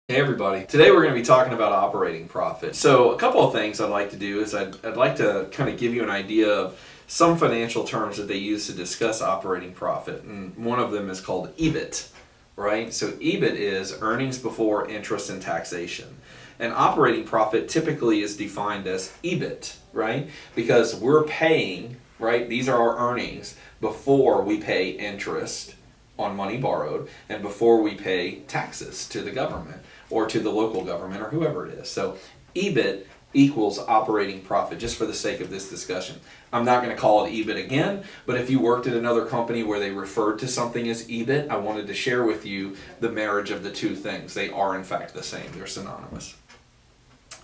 Hey everybody. Today we're going to be talking about operating profit. So a couple of things I'd like to do is I'd like to kind of give you an idea of some financial terms that they use to discuss operating profit. And one of them is called EBIT, right? So EBIT is earnings before interest and taxation. And operating profit typically is defined as EBIT, right? Because we're paying, right? These are our earnings before we pay interest on money borrowed and before we pay taxes to the government or to the local government or whoever it is. So EBIT equals operating profit, just for the sake of this discussion. I'm not going to call it EBIT again, but if you worked at another company where they referred to something as EBIT, I wanted to share with you the marriage of the two things. They are in fact the same. They're synonymous.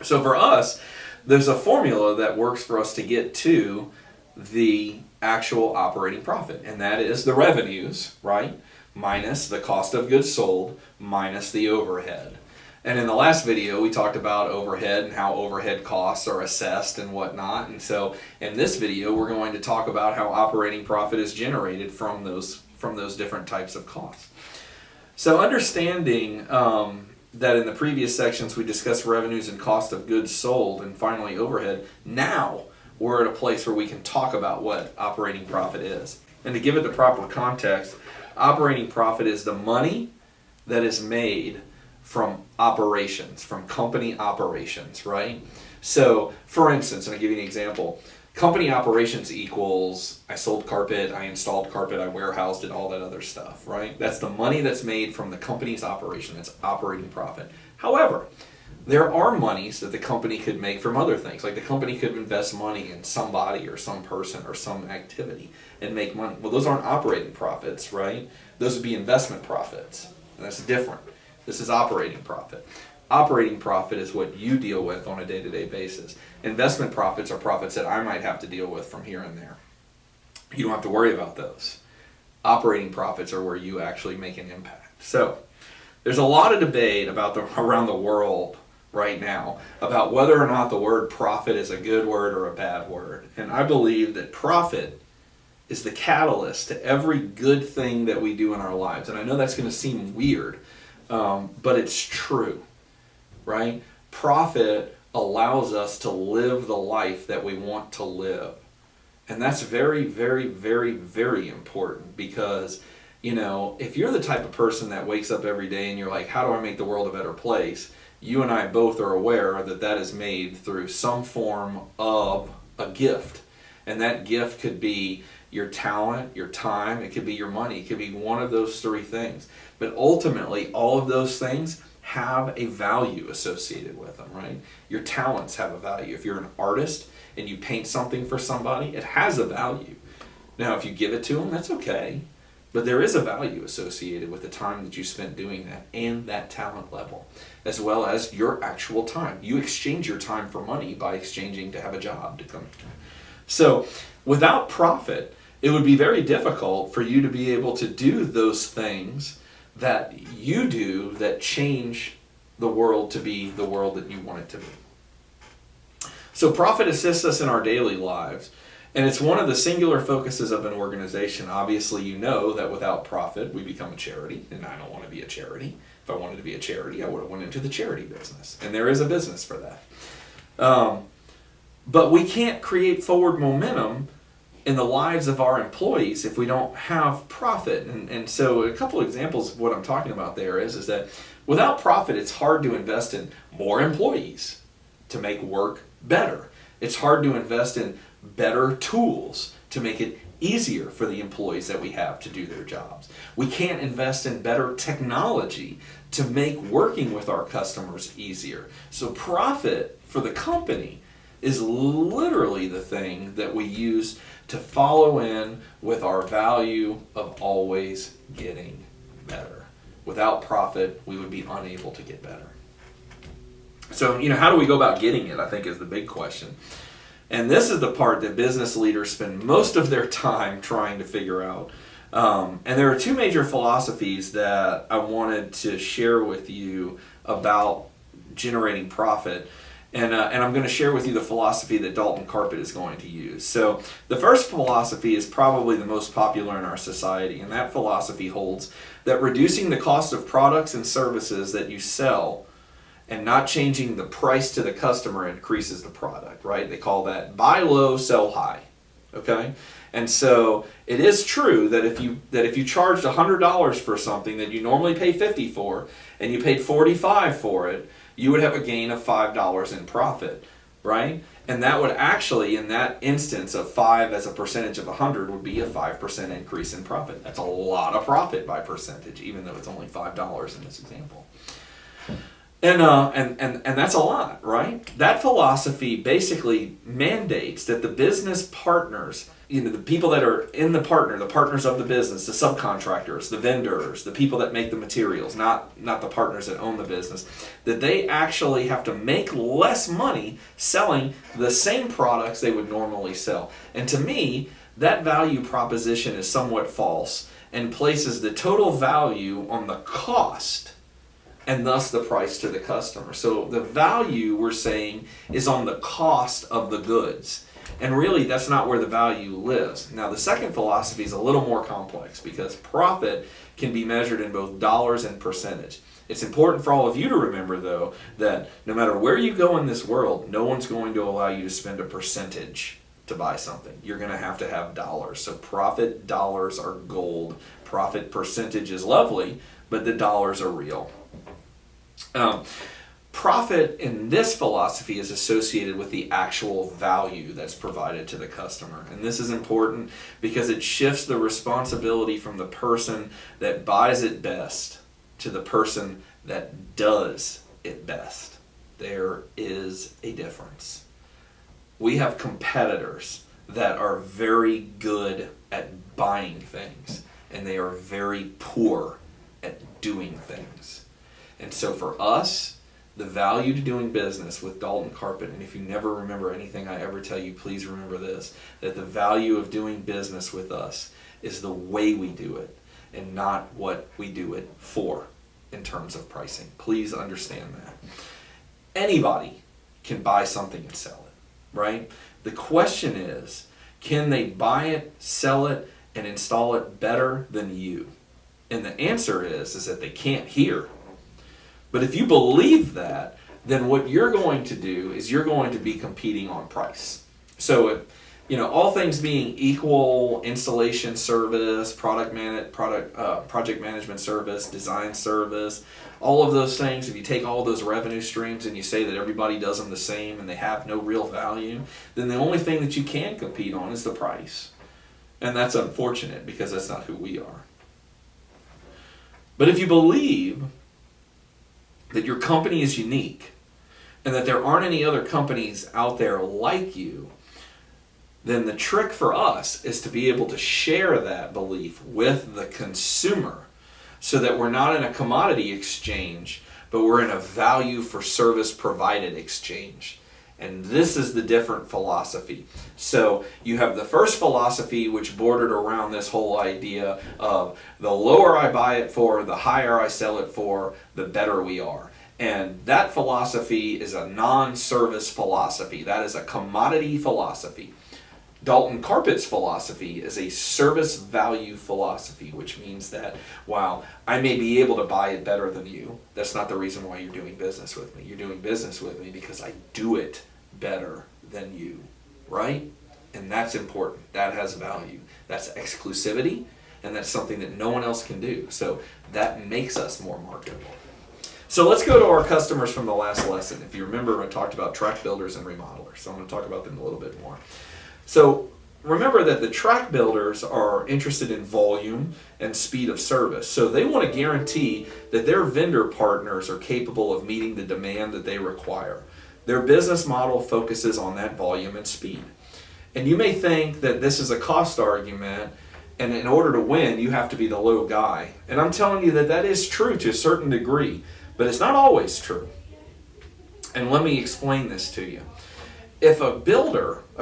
So for us, there's a formula that works for us to get to the actual operating profit, and that is the revenues, right, minus the cost of goods sold minus the overhead. And in the last video, we talked about overhead and how overhead costs are assessed and whatnot. And so in this video, we're going to talk about how operating profit is generated from those different types of costs. So understanding that in the previous sections we discussed revenues and cost of goods sold and finally overhead, now we're at a place where we can talk about what operating profit is. And to give it the proper context, operating profit is the money that is made from operations, from company operations, right? So, for instance, and I'll give you an example, company operations equals I sold carpet, I installed carpet, I warehoused it, all that other stuff, right? That's the money that's made from the company's operation. That's operating profit. However, there are monies that the company could make from other things. Like the company could invest money in somebody or some person or some activity and make money. Well, those aren't operating profits, right? Those would be investment profits. And that's different. This is operating profit. Operating profit is what you deal with on a day-to-day basis. Investment profits are profits that I might have to deal with from here and there. You don't have to worry about those. Operating profits are where you actually make an impact. So there's a lot of debate around the world right now about whether or not the word profit is a good word or a bad word. And I believe that profit is the catalyst to every good thing that we do in our lives. And I know that's going to seem weird, but it's true, right? Profit allows us to live the life that we want to live. And that's very, very, very, very important because, if you're the type of person that wakes up every day and you're like, how do I make the world a better place? You and I both are aware that that is made through some form of a gift. And that gift could be your talent, your time, it could be your money, it could be one of those three things. But ultimately, all of those things have a value associated with them, right? Your talents have a value. If you're an artist and you paint something for somebody, it has a value. Now, if you give it to them, that's okay. But there is a value associated with the time that you spent doing that and that talent level, as well as your actual time. You exchange your time for money by exchanging to have a job to come. So without profit, it would be very difficult for you to be able to do those things that you do that change the world to be the world that you want it to be. So profit assists us in our daily lives. And it's one of the singular focuses of an organization. Obviously, you know that without profit, we become a charity, and I don't want to be a charity. If I wanted to be a charity, I would have went into the charity business, and there is a business for that. But we can't create forward momentum in the lives of our employees if we don't have profit. And so a couple of examples of what I'm talking about there is that without profit, it's hard to invest in more employees to make work better. It's hard to invest in better tools to make it easier for the employees that we have to do their jobs. We can't invest in better technology to make working with our customers easier. So profit for the company is literally the thing that we use to follow in with our value of always getting better. Without profit, we would be unable to get better. So, how do we go about getting it, I think, is the big question. And this is the part that business leaders spend most of their time trying to figure out. And there are two major philosophies that I wanted to share with you about generating profit. And I'm going to share with you the philosophy that Dalton Carpet is going to use. So the first philosophy is probably the most popular in our society, and that philosophy holds that reducing the cost of products and services that you sell and not changing the price to the customer increases the product, right? They call that buy low, sell high. Okay? And so it is true that if you charged $100 for something that you normally pay $50 for, and you paid $45 for it, you would have a gain of $5 in profit, right? And that would actually, in that instance of 5 as a percentage of 100, would be a 5% increase in profit. That's a lot of profit by percentage, even though it's only $5 in this example. And that's a lot, right? That philosophy basically mandates that the business partners, the people that are in the partners of the business, the subcontractors, the vendors, the people that make the materials, not the partners that own the business, that they actually have to make less money selling the same products they would normally sell. And to me, that value proposition is somewhat false and places the total value on the cost and thus the price to the customer. So the value, we're saying, is on the cost of the goods. And really, that's not where the value lives. Now, the second philosophy is a little more complex because profit can be measured in both dollars and percentage. It's important for all of you to remember, though, that no matter where you go in this world, no one's going to allow you to spend a percentage to buy something. You're going to have dollars. So profit dollars are gold. Profit percentage is lovely, but the dollars are real. Profit in this philosophy is associated with the actual value that's provided to the customer. And this is important because it shifts the responsibility from the person that buys it best to the person that does it best. There is a difference. We have competitors that are very good at buying things, and they are very poor at doing things. And so for us, the value to doing business with Dalton Carpet, and if you never remember anything I ever tell you, please remember this, that the value of doing business with us is the way we do it and not what we do it for in terms of pricing. Please understand that. Anybody can buy something and sell it, right? The question is, can they buy it, sell it, and install it better than you? And the answer is that they can't here. But if you believe that, then what you're going to do is you're going to be competing on price. So, all things being equal, installation service, project management service, design service, all of those things, if you take all those revenue streams and you say that everybody does them the same and they have no real value, then the only thing that you can compete on is the price. And that's unfortunate because that's not who we are. But if you believe that your company is unique and that there aren't any other companies out there like you, then the trick for us is to be able to share that belief with the consumer so that we're not in a commodity exchange, but we're in a value for service provided exchange. And this is the different philosophy. So you have the first philosophy, which bordered around this whole idea of the lower I buy it for, the higher I sell it for, the better we are. And that philosophy is a non-service philosophy. That is a commodity philosophy. Dalton Carpet's philosophy is a service value philosophy, which means that while I may be able to buy it better than you, that's not the reason why you're doing business with me. You're doing business with me because I do it better than you, right? And that's important. That has value. That's exclusivity, and that's something that no one else can do. So that makes us more marketable. So let's go to our customers from the last lesson. If you remember, I talked about track builders and remodelers. So I'm going to talk about them a little bit more. So remember that the track builders are interested in volume and speed of service. So they want to guarantee that their vendor partners are capable of meeting the demand that they require. Their business model focuses on that volume and speed. And you may think that this is a cost argument, and in order to win, you have to be the low guy. And I'm telling you that that is true to a certain degree, but it's not always true. And let me explain this to you. If a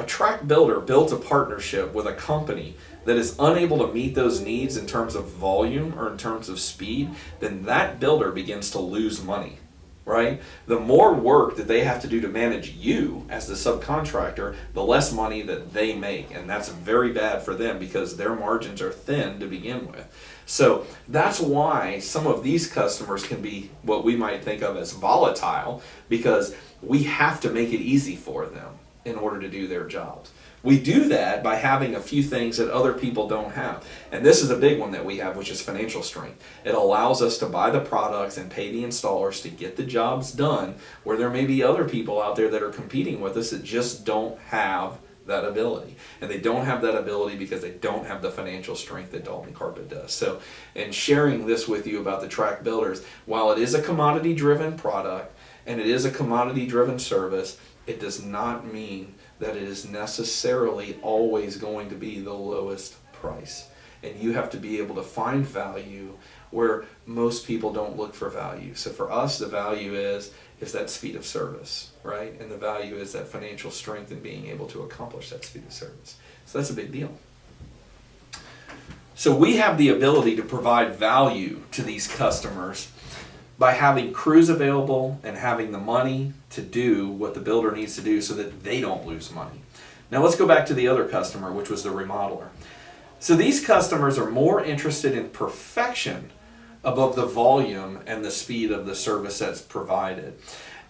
track builder builds a partnership with a company that is unable to meet those needs in terms of volume or in terms of speed, then that builder begins to lose money. right? The more work that they have to do to manage you as the subcontractor, the less money that they make. And that's very bad for them because their margins are thin to begin with. So that's why some of these customers can be what we might think of as volatile, because we have to make it easy for them in order to do their jobs. We do that by having a few things that other people don't have. And this is a big one that we have, which is financial strength. It allows us to buy the products and pay the installers to get the jobs done, where there may be other people out there that are competing with us that just don't have that ability. And they don't have that ability because they don't have the financial strength that Dalton Carpet does. So, in sharing this with you about the Track Builders, while it is a commodity-driven product and it is a commodity-driven service, it does not mean that it is necessarily always going to be the lowest price. And you have to be able to find value where most people don't look for value. So for us, the value is that speed of service, right? And the value is that financial strength and being able to accomplish that speed of service. So that's a big deal. So we have the ability to provide value to these customers by having crews available and having the money to do what the builder needs to do so that they don't lose money. Now let's go back to the other customer, which was the remodeler. So these customers are more interested in perfection above the volume and the speed of the service that's provided.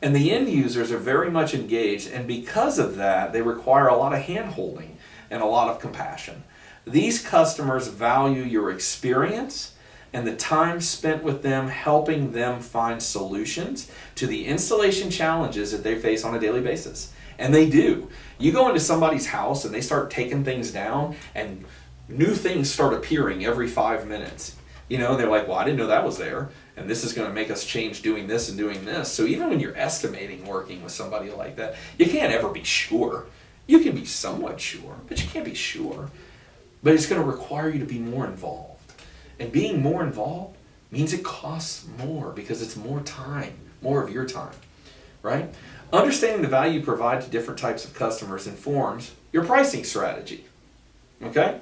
And the end users are very much engaged, and because of that, they require a lot of hand-holding and a lot of compassion. These customers value your experience and the time spent with them, helping them find solutions to the installation challenges that they face on a daily basis. And they do. You go into somebody's house and they start taking things down and new things start appearing every 5 minutes. You know, they're like, well, I didn't know that was there, and this is going to make us change doing this and doing this. So even when you're estimating working with somebody like that, you can't ever be sure. You can be somewhat sure, but you can't be sure. But it's going to require you to be more involved. And being more involved means it costs more because it's more time, more of your time, right? Understanding the value you provide to different types of customers informs your pricing strategy, okay?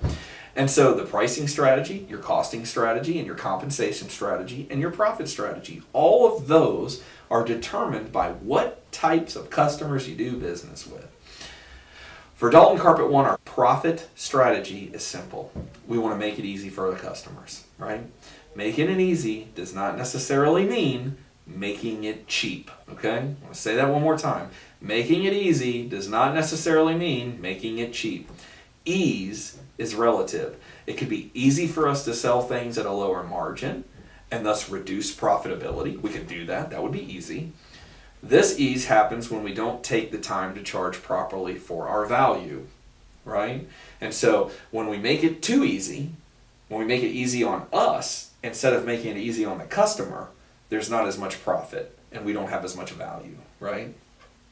And so the pricing strategy, your costing strategy, and your compensation strategy, and your profit strategy, all of those are determined by what types of customers you do business with. For Dalton Carpet One, our profit strategy is simple. We want to make it easy for the customers, right? Making it easy does not necessarily mean making it cheap, okay? I want to say that one more time. Making it easy does not necessarily mean making it cheap. Ease is relative. It could be easy for us to sell things at a lower margin and thus reduce profitability. We could do that. That would be easy. This ease happens when we don't take the time to charge properly for our value, right? And so when we make it too easy, when we make it easy on us, instead of making it easy on the customer, there's not as much profit and we don't have as much value, right?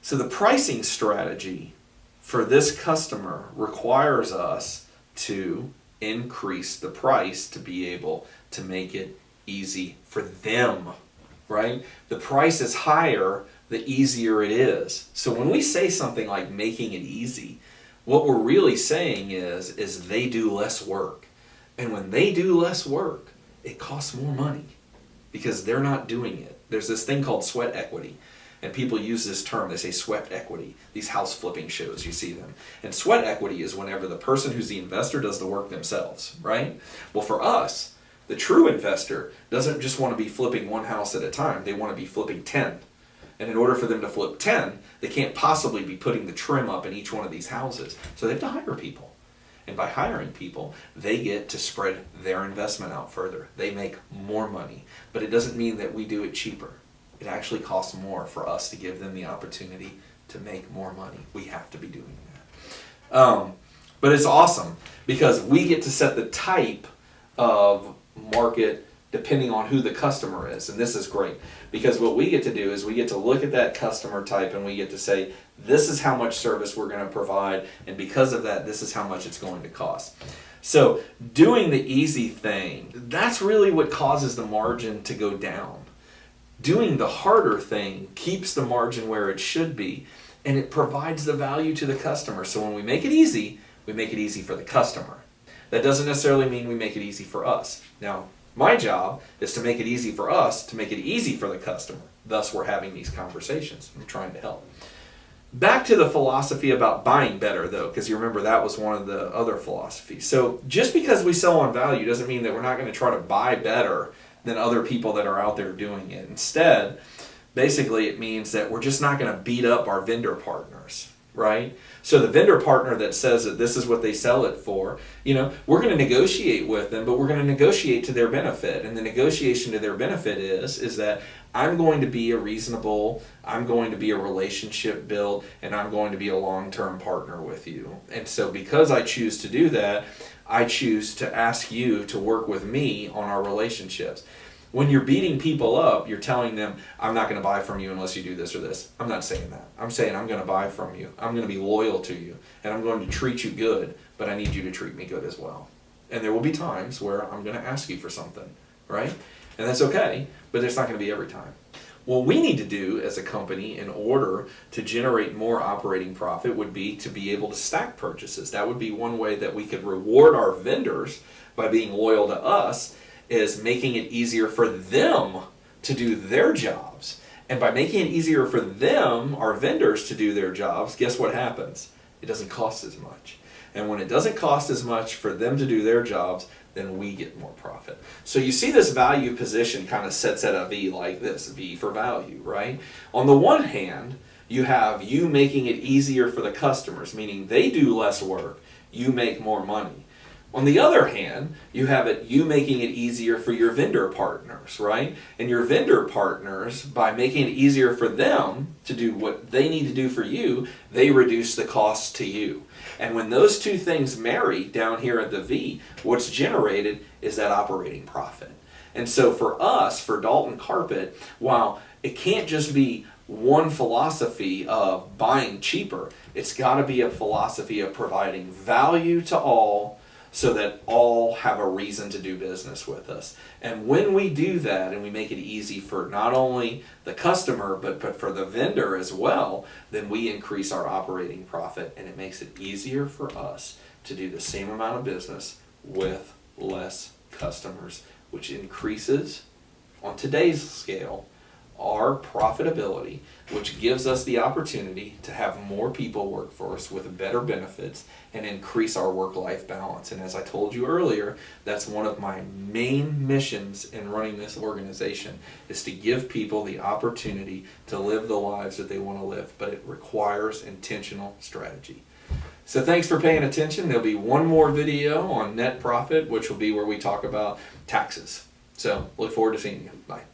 So the pricing strategy for this customer requires us to increase the price to be able to make it easy for them, right? The price is higher, the easier it is. So when we say something like making it easy, what we're really saying is they do less work. And when they do less work, it costs more money because they're not doing it. There's this thing called sweat equity. And people use this term, they say sweat equity. These house flipping shows, you see them. And sweat equity is whenever the person who's the investor does the work themselves, right? Well, for us, the true investor doesn't just want to be flipping one house at a time. They want to be flipping 10. And in order for them to flip 10, they can't possibly be putting the trim up in each one of these houses. So they have to hire people. And by hiring people, they get to spread their investment out further. They make more money. But it doesn't mean that we do it cheaper. It actually costs more for us to give them the opportunity to make more money. We have to be doing that. But it's awesome because we get to set the type of market depending on who the customer is. And this is great because what we get to do is we get to look at that customer type and we get to say, this is how much service we're going to provide, and because of that, this is how much it's going to cost. So doing the easy thing, that's really what causes the margin to go down. Doing the harder thing keeps the margin where it should be, and it provides the value to the customer. So when we make it easy for the customer. That doesn't necessarily mean we make it easy for us. Now, my job is to make it easy for us to make it easy for the customer. Thus, we're having these conversations. I'm trying to help. Back to the philosophy about buying better, though, because you remember that was one of the other philosophies. So just because we sell on value doesn't mean that we're not going to try to buy better than other people that are out there doing it. Instead, basically it means that we're just not going to beat up our vendor partners, right? So the vendor partner that says that this is what they sell it for, we're going to negotiate with them, but we're going to negotiate to their benefit. And the negotiation to their benefit is that I'm going to be I'm going to be a relationship build, and I'm going to be a long-term partner with you. And so because I choose to do that, I choose to ask you to work with me on our relationships. When you're beating people up, you're telling them, I'm not going to buy from you unless you do this or this. I'm not saying that. I'm saying I'm going to buy from you. I'm going to be loyal to you, and I'm going to treat you good, but I need you to treat me good as well. And there will be times where I'm going to ask you for something, right? And that's okay, but it's not going to be every time. What we need to do as a company in order to generate more operating profit would be to be able to stack purchases. That would be one way that we could reward our vendors by being loyal to us, is making it easier for them to do their jobs. And by making it easier for them, our vendors, to do their jobs, guess what happens? It doesn't cost as much. And when it doesn't cost as much for them to do their jobs, then we get more profit. So you see this value position kind of sets at a V like this, V for value, right? On the one hand, you have you making it easier for the customers, meaning they do less work, you make more money. On the other hand, you have you making it easier for your vendor partners, right? And your vendor partners, by making it easier for them to do what they need to do for you, they reduce the cost to you. And when those two things marry down here at the V, what's generated is that operating profit. And so for us, for Dalton Carpet, while it can't just be one philosophy of buying cheaper, it's got to be a philosophy of providing value to all, so that all have a reason to do business with us. And when we do that and we make it easy for not only the customer but for the vendor as well, then we increase our operating profit, and it makes it easier for us to do the same amount of business with less customers, which increases, on today's scale, our profitability, which gives us the opportunity to have more people work for us with better benefits and increase our work-life balance. And as I told you earlier, that's one of my main missions in running this organization, is to give people the opportunity to live the lives that they want to live, but it requires intentional strategy. So thanks for paying attention. There'll be one more video on net profit, which will be where we talk about taxes. So look forward to seeing you. Bye.